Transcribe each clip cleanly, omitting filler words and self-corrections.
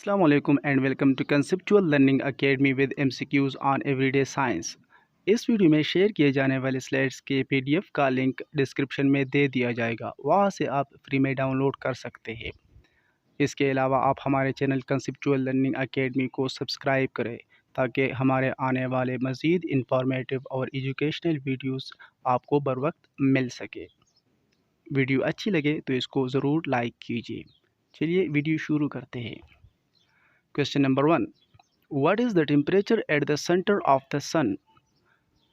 Assalamu alaikum and welcome to Conceptual Learning Academy with MCQs on Everyday Science। इस video में share किए जाने वाले स्लाइड्स के पीडीएफ का लिंक डिस्क्रिप्शन में दे दिया जाएगा, वहां से आप फ्री में डाउनलोड कर सकते हैं। इसके अलावा आप हमारे चैनल कंसेप्चुअल लर्निंग एकेडमी को सब्सक्राइब करें ताकि हमारे आने वाले मज़ीद इंफॉर्मेटिव और एजुकेशनल वीडियोस आपको बर वक्त मिल सके। वीडियो अच्छी लगे तो इसको ज़रूर लाइक कीजिए। चलिए वीडियो शुरू करते हैं। Question number 1, what is the temperature at the centre of the sun.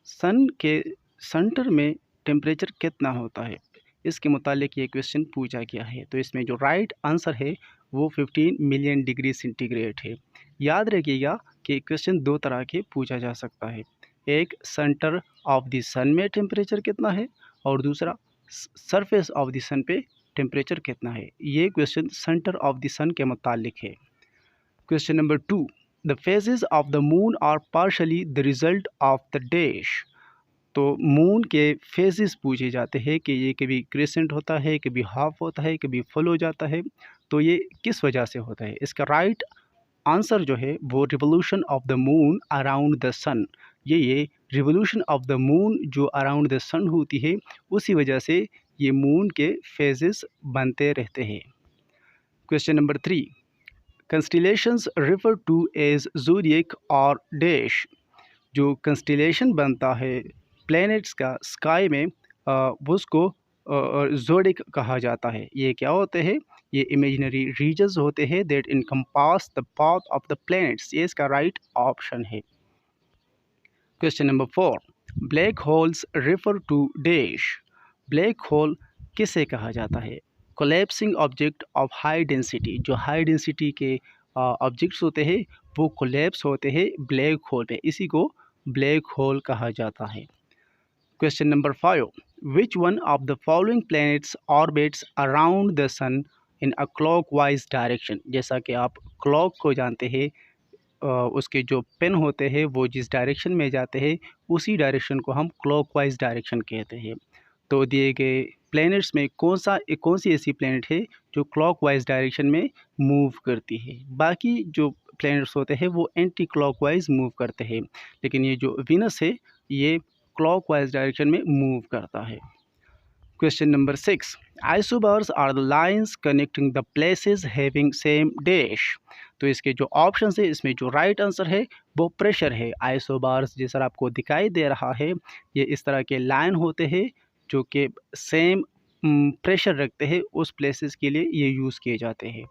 Sun के सेंटर में टेम्परेचर कितना होता है, इसके मुतालिक ये क्वेश्चन पूछा गया है। तो इसमें जो राइट आंसर है वो 15 मिलियन डिग्री सेंटीग्रेड है। याद रखिएगा कि क्वेश्चन दो तरह के पूछा जा सकता है, एक सेंटर ऑफ द सन में टेम्परेचर कितना है और दूसरा सरफेस ऑफ द सन पे टेम्परेचर कितना है। ये क्वेश्चन सेंटर ऑफ द सन के मुतालिक है। Question number 2, the phases of the moon are partially the result of the dash। तो मून के फेजेस पूछे जाते हैं कि ये कभी क्रिसेंट होता है, कभी हाफ होता है, कभी फुल हो जाता है, तो ये किस वजह से होता है। इसका राइट आंसर जो है वो revolution of the moon around the sun. ये रिवोल्यूशन ऑफ द मून जो अराउंड द सन होती है, उसी वजह से ये मून के फेजेस बनते रहते हैं। Question number 3, constellations refer to as zodiac और डैश। जो कंस्टिलेशन बनता है प्लैनेट्स का स्काई में, उसको ज़ोडिएक कहा जाता है। ये क्या होते हैं, ये इमेजिनरी रीजन्स होते हैं that encompass the path of the planets. ये इसका राइट ऑप्शन है। Question number 4, black holes refer to dash. Black hole किसे कहा जाता है। Collapsing object of high density. जो हाई डेंसिटी के ऑब्जेक्ट्स होते हैं वो कोलैप्स होते हैं ब्लैक होल में, इसी को ब्लैक होल कहा जाता है। Question number 5, which one of the following planets orbits around the sun in a clockwise direction. जैसा कि आप क्लॉक को जानते हैं, उसके जो पेन होते हैं वो जिस डायरेक्शन में जाते हैं उसी डायरेक्शन को हम क्लॉकवाइज डायरेक्शन कहते हैं। तो दिए गए प्लैनेट्स में कौन सी ऐसी प्लैनेट है जो क्लॉकवाइज डायरेक्शन में मूव करती है। बाकी जो प्लैनेट्स होते हैं वो एंटी क्लॉकवाइज मूव करते हैं, लेकिन ये जो वीनस है ये क्लॉकवाइज डायरेक्शन में मूव करता है। Question number 6, isobars are the lines connecting the places having same dash. तो इसके जो ऑप्शन है, इसमें जो राइट आंसर है वो प्रेशर है। आइसोबार्स जैसा आपको दिखाई दे रहा है, ये इस तरह के लाइन होते हैं जो कि सेम प्रेशर रखते हैं, उस प्लेसेस के लिए ये यूज़ किए जाते हैं।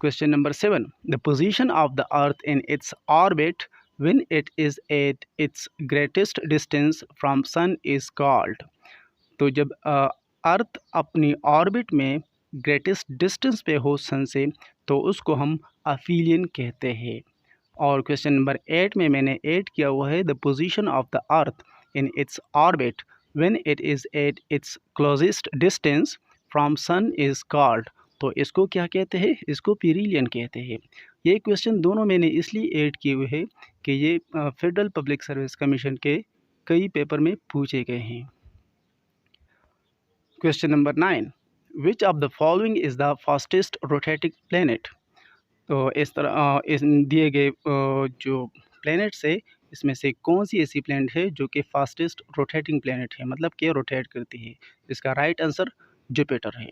Question number 7, the position of the earth in its orbit when it is at its greatest distance from sun is called. तो जब अर्थ अपनी ऑर्बिट में ग्रेटेस्ट डिस्टेंस पे हो सन से, तो उसको हम अफीलियन कहते हैं। और क्वेश्चन नंबर 8 में मैंने ऐड किया हुआ है, the position of the earth in its orbit when it is at its closest distance from sun is called. तो इसको क्या कहते हैं, इसको पीरिलियन कहते हैं। ये क्वेश्चन दोनों मैंने इसलिए ऐड किए हुए हैं कि ये फेडरल पब्लिक सर्विस कमीशन के कई पेपर में पूछे गए हैं। Question number 9, which of the following is the fastest rotating planet. तो इस तरह इस दिए गए जो प्लैनेट्स है, इसमें से कौन सी ऐसी प्लैनेट है जो कि फास्टेस्ट रोटेटिंग प्लैनेट है, मतलब कि रोटेट करती है। इसका राइट आंसर जुपिटर है।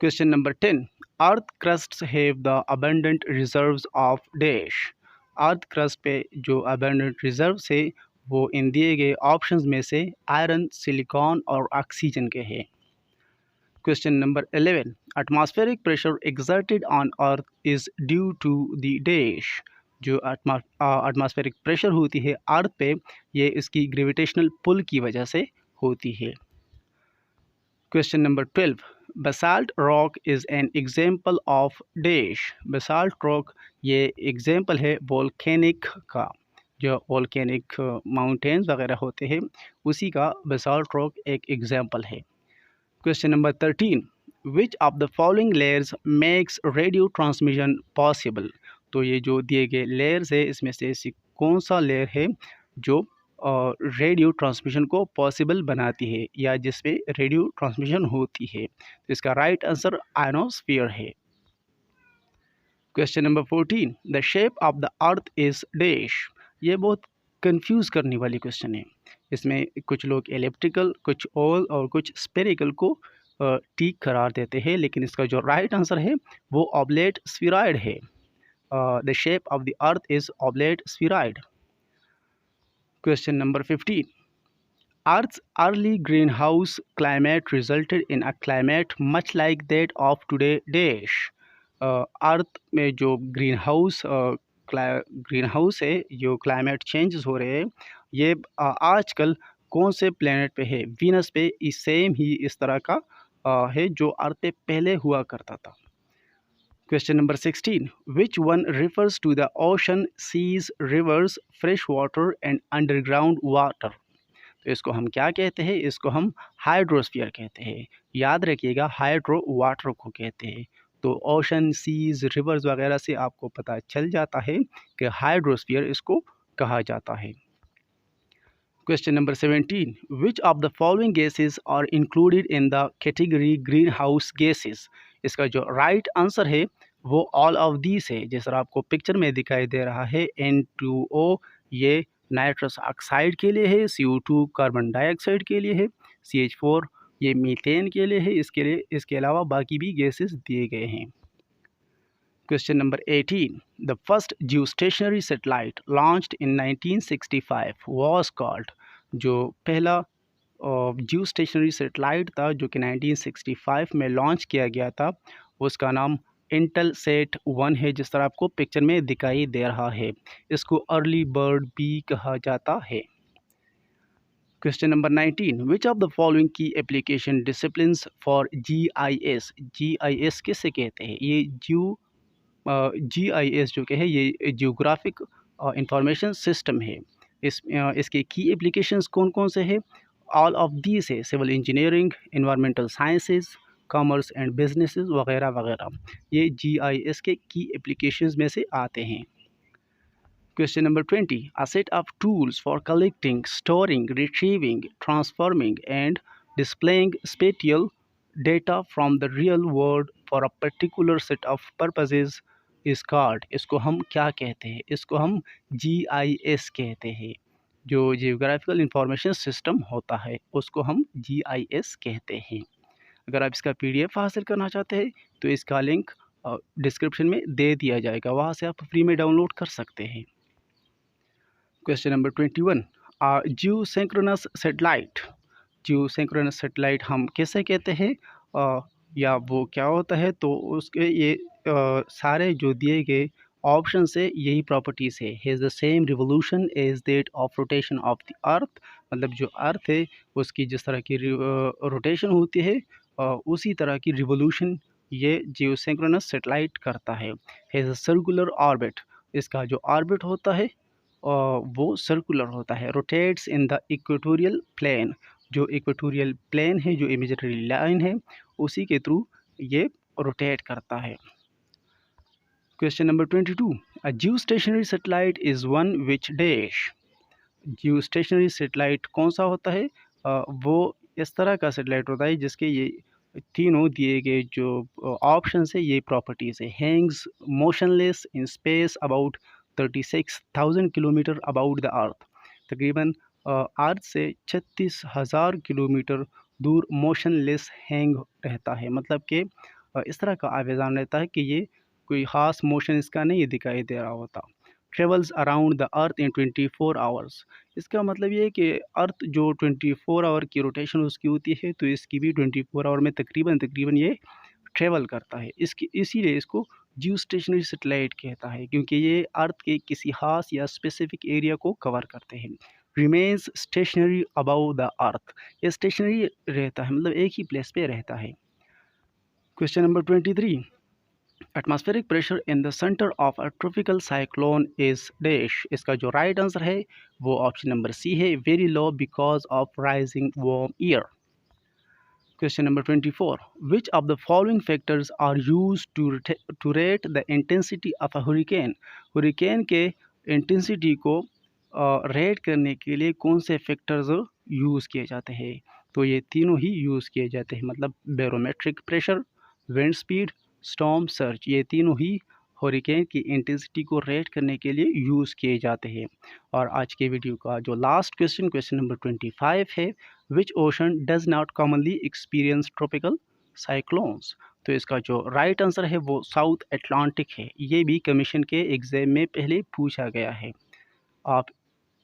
Question number 10, earth crust have the abundant reserves of dash. Earth crust पे जो अबंडेंट रिजर्व्स है वो इन दिए गए ऑप्शंस में से आयरन, सिलिकॉन और ऑक्सीजन के हैं। Question number 11, atmospheric pressure exerted on earth is due to the dash. जो एटमॉस्फेरिक प्रेशर होती है अर्थ पे, ये इसकी ग्रेविटेशनल पुल की वजह से होती है। Question number 12, basalt rock is an example of dash. Basalt rock ये एग्जाम्पल है वोल्केनिक का। जो वोल्केनिक माउंटेन्स वगैरह होते हैं उसी का बसाल्ट रॉक एक एग्जाम्पल है। Question number 13, which of the following layers makes radio transmission possible. तो ये जो दिए गए लेयर्स है, इसमें से ऐसी कौन सा लेयर है जो रेडियो ट्रांसमिशन को पॉसिबल बनाती है या जिसमें रेडियो ट्रांसमिशन होती है। तो इसका राइट आंसर आयनोस्फीयर है। Question number 14, the shape of the earth is dash. ये बहुत कंफ्यूज करने वाली क्वेश्चन है। इसमें कुछ लोग एलिप्टिकल, कुछ ओवल और कुछ स्फेरिकल को ठीक करार देते हैं, लेकिन इसका जो राइट आंसर है वो ऑब्लेट स्फीरॉइड है। The shape of the earth is oblate spheroid. Question number 15, Earth's early greenhouse climate resulted in a climate much like that of today dash। अर्थ में जो ग्रीन हाउस है, जो क्लाइमेट चेंजेस हो रहे हैं, ये आजकल कौन से प्लेनेट पे है? वीनस पे इस सेम ही इस तरह का है जो अर्थ पे पहले हुआ करता था। Question number 16, which one refers to the ocean, seas, rivers, fresh water and underground water. तो इसको हम क्या कहते हैं? इसको हम हाइड्रोस्फीयर कहते हैं। याद रखिएगा, हाइड्रो वाटर को कहते हैं। तो ओशन, सीज, रिवर्स वगैरह से आपको पता चल जाता है कि हाइड्रोस्फीयर इसको कहा जाता है। Question number 17, which of the following gases are included in the category greenhouse gases. इसका जो राइट आंसर है वो ऑल ऑफ दीज है। जैसा आपको पिक्चर में दिखाई दे रहा है, N2O ये नाइट्रस ऑक्साइड के लिए है, CO2 कार्बन डाइऑक्साइड के लिए है, CH4 ये मीथेन के लिए है। इसके अलावा बाकी भी गैसेस दिए गए हैं। Question number 18, the first geostationary satellite launched in 1965 was called. जो पहला जियोस्टेशनरी सैटेलाइट था जो कि 1965 में लॉन्च किया गया था, उसका नाम इंटेलसेट 1 है, जिस तरह आपको पिक्चर में दिखाई दे रहा है। इसको अर्ली बर्ड भी कहा जाता है। Question number 19, which of the following की application disciplines for GIS। GIS किसे कहते हैं? ये GIS जो कि है ये जियोग्राफिक इंफॉर्मेशन सिस्टम है। इसके की एप्लीकेशंस कौन कौन से हैं? ऑल ऑफ दीज है, civil engineering, environmental sciences, commerce and businesses वगैरह वगैरह। ये GIS के की एप्लीकेशंस में से आते हैं। Question number 20, a set of tools for collecting, storing, retrieving, transforming and displaying spatial data from the real world for a particular set of purposes is called। इसको हम क्या कहते हैं? इसको हम GIS कहते हैं। जो जियोग्राफिकल इंफॉर्मेशन सिस्टम होता है उसको हम GIS कहते हैं। अगर आप इसका PDF हासिल करना चाहते हैं तो इसका लिंक डिस्क्रिप्शन में दे दिया जाएगा, वहाँ से आप फ्री में डाउनलोड कर सकते हैं। Question number 21, geosynchronous satellite. Geosynchronous satellite हम कैसे कहते हैं या वो क्या होता है? तो उसके ये सारे जो दिए गए ऑप्शन से यही प्रॉपर्टीज़ है। Has the same revolution as that of rotation of the earth. मतलब जो अर्थ है उसकी जिस तरह की रोटेशन होती है उसी तरह की रिवोल्यूशन ये जियोसिंक्रोनस सैटेलाइट करता है। Has a circular orbit. इसका जो ऑर्बिट होता है वो सर्कुलर होता है। Rotates in the equatorial plane. जो इक्वेटोरियल प्लेन है, जो इमेजिनरी लाइन है, उसी के थ्रू ये रोटेट करता है। Question number 22, a geostationary satellite is one which dash. Geostationary satellite कौन सा होता है? वो इस तरह का सैटेलाइट होता है जिसके ये तीनों दिए गए जो ऑप्शन है ये प्रॉपर्टीज़ है। Hanks motionless in space about 36,000 kilometre about the earth. तकरीबन अर्थ से 36,000 किलोमीटर दूर मोशनलेस हैंग रहता है। मतलब कि इस तरह का आवेज़ान रहता है कि ये कोई ख़ास मोशन इसका नहीं दिखाई दे रहा होता। Travels around the earth in 24 hours. इसका मतलब ये है कि अर्थ जो 24 आवर की रोटेशन उसकी होती है, तो इसकी भी 24 आवर में तकरीबन ये ट्रेवल करता है। इसकी इसीलिए इसको जियोस्टेशनरी सैटेलाइट कहता है, क्योंकि ये अर्थ के किसी खास या स्पेसिफिक एरिया को कवर करते हैं। Remains stationary above the earth. ये स्टेशनरी रहता है, मतलब एक ही प्लेस पे रहता है। Question number 23, atmospheric pressure in the centre of a tropical cyclone is dash. इसका जो राइट आंसर है वो ऑप्शन नंबर सी है, very low because of rising warm air. Question number 24, which of the following factors are used to rate the intensity of a hurricane। hurricane के intensity को rate करने के लिए कौन से फैक्टर्स यूज़ किए जाते हैं? तो ये तीनों ही यूज़ किए जाते हैं, मतलब barometric pressure, wind speed, storm surge, ये तीनों ही हरिकेन की इंटेंसिटी को रेट करने के लिए यूज़ किए जाते हैं। और आज के वीडियो का जो लास्ट क्वेश्चन, क्वेश्चन नंबर 25 है, which ocean does not commonly experience tropical cyclones. तो इसका जो राइट आंसर है वो साउथ अटलांटिक है। ये भी कमीशन के एग्ज़ाम में पहले पूछा गया है। आप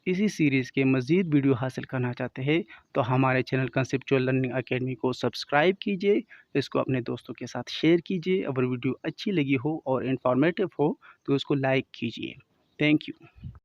इसी सीरीज़ के मज़ीद वीडियो हासिल करना चाहते हैं तो हमारे चैनल कंसेप्चुअल लर्निंग अकेडमी को सब्सक्राइब कीजिए, इसको अपने दोस्तों के साथ शेयर कीजिए। अगर वीडियो अच्छी लगी हो और इन्फॉर्मेटिव हो तो उसको लाइक कीजिए। Thank you.